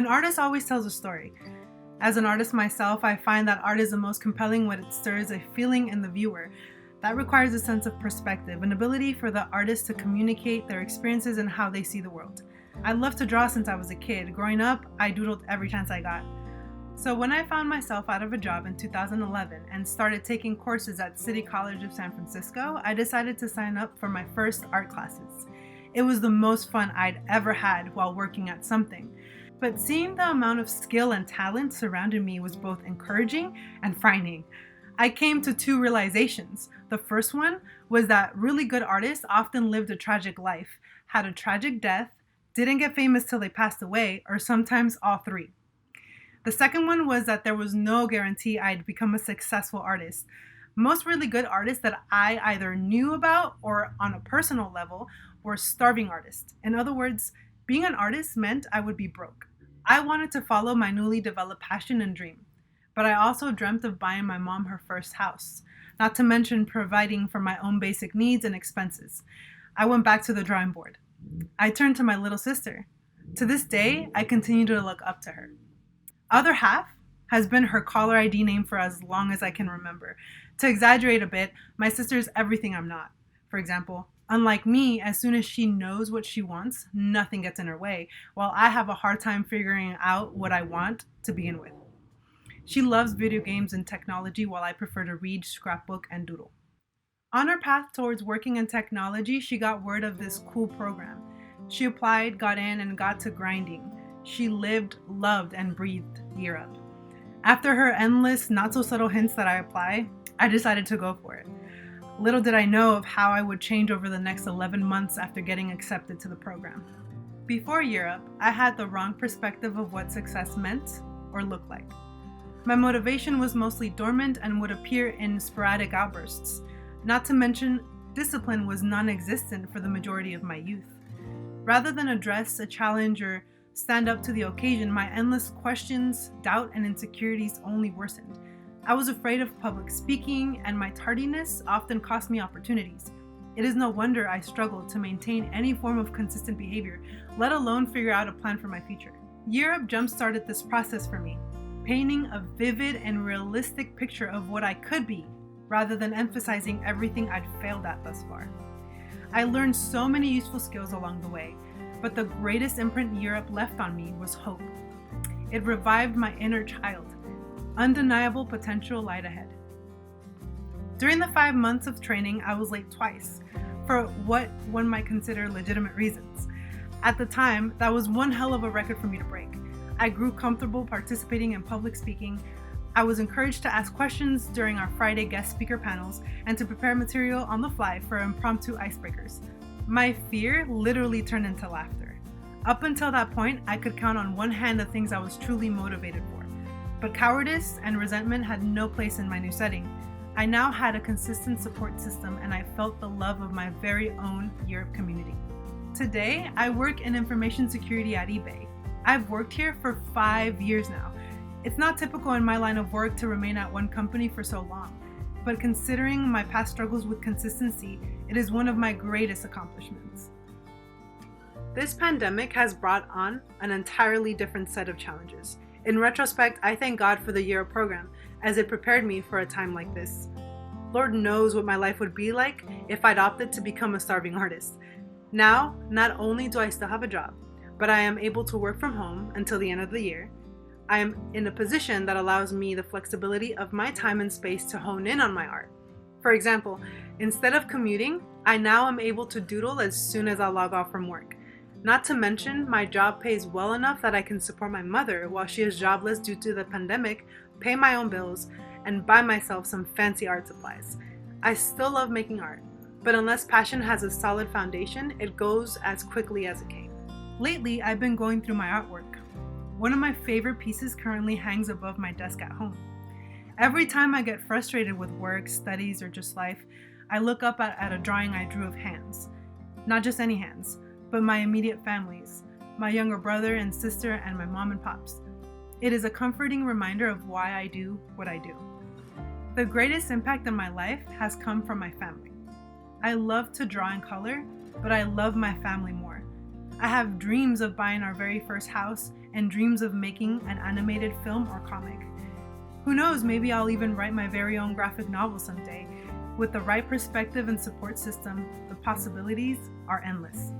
An artist always tells a story. As an artist myself, I find that art is the most compelling when it stirs a feeling in the viewer. That requires a sense of perspective, an ability for the artist to communicate their experiences and how they see the world. I love to draw since I was a kid. Growing up, I doodled every chance I got. So when I found myself out of a job in 2011 and started taking courses at City College of San Francisco, I decided to sign up for my first art classes. It was the most fun I'd ever had while working at something. But seeing the amount of skill and talent surrounding me was both encouraging and frightening. I came to two realizations. The first one was that really good artists often lived a tragic life, had a tragic death, didn't get famous till they passed away, or sometimes all three. The second one was that there was no guarantee I'd become a successful artist. Most really good artists that I either knew about or on a personal level were starving artists. In other words, being an artist meant I would be broke. I wanted to follow my newly developed passion and dream, but I also dreamt of buying my mom her first house, not to mention providing for my own basic needs and expenses. I went back to the drawing board. I turned to my little sister. To this day, I continue to look up to her. Other half has been her caller ID name for as long as I can remember. To exaggerate a bit, my sister is everything I'm not. For example, unlike me, as soon as she knows what she wants, nothing gets in her way, while I have a hard time figuring out what I want to begin with. She loves video games and technology while I prefer to read, scrapbook, and doodle. On her path towards working in technology, she got word of this cool program. She applied, got in, and got to grinding. She lived, loved, and breathed Year Up. After her endless, not-so-subtle hints that I apply, I decided to go for it. Little did I know of how I would change over the next 11 months after getting accepted to the program. Before Year Up, I had the wrong perspective of what success meant or looked like. My motivation was mostly dormant and would appear in sporadic outbursts. Not to mention, discipline was non-existent for the majority of my youth. Rather than address a challenge or stand up to the occasion, my endless questions, doubt, and insecurities only worsened. I was afraid of public speaking, and my tardiness often cost me opportunities. It is no wonder I struggled to maintain any form of consistent behavior, let alone figure out a plan for my future. Year Up jump-started this process for me, painting a vivid and realistic picture of what I could be, rather than emphasizing everything I'd failed at thus far. I learned so many useful skills along the way, but the greatest imprint Year Up left on me was hope. It revived my inner child. Undeniable potential light ahead. During the 5 months of training, I was late twice, for what one might consider legitimate reasons. At the time, that was one hell of a record for me to break. I grew comfortable participating in public speaking. I was encouraged to ask questions during our Friday guest speaker panels and to prepare material on the fly for impromptu icebreakers. My fear literally turned into laughter. Up until that point, I could count on one hand the things I was truly motivated for. But cowardice and resentment had no place in my new setting. I now had a consistent support system, and I felt the love of my very own Year Up community. Today, I work in information security at eBay. I've worked here for 5 years now. It's not typical in my line of work to remain at one company for so long, but considering my past struggles with consistency, it is one of my greatest accomplishments. This pandemic has brought on an entirely different set of challenges. In retrospect, I thank God for the Year Up program, as it prepared me for a time like this. Lord knows what my life would be like if I'd opted to become a starving artist. Now, not only do I still have a job, but I am able to work from home until the end of the year. I am in a position that allows me the flexibility of my time and space to hone in on my art. For example, instead of commuting, I now am able to doodle as soon as I log off from work. Not to mention, my job pays well enough that I can support my mother while she is jobless due to the pandemic, pay my own bills, and buy myself some fancy art supplies. I still love making art, but unless passion has a solid foundation, it goes as quickly as it came. Lately, I've been going through my artwork. One of my favorite pieces currently hangs above my desk at home. Every time I get frustrated with work, studies, or just life, I look up at a drawing I drew of hands. Not just any hands, but my immediate families, my younger brother and sister, and my mom and pops. It is a comforting reminder of why I do what I do. The greatest impact in my life has come from my family. I love to draw and color, but I love my family more. I have dreams of buying our very first house and dreams of making an animated film or comic. Who knows, maybe I'll even write my very own graphic novel someday. With the right perspective and support system, the possibilities are endless.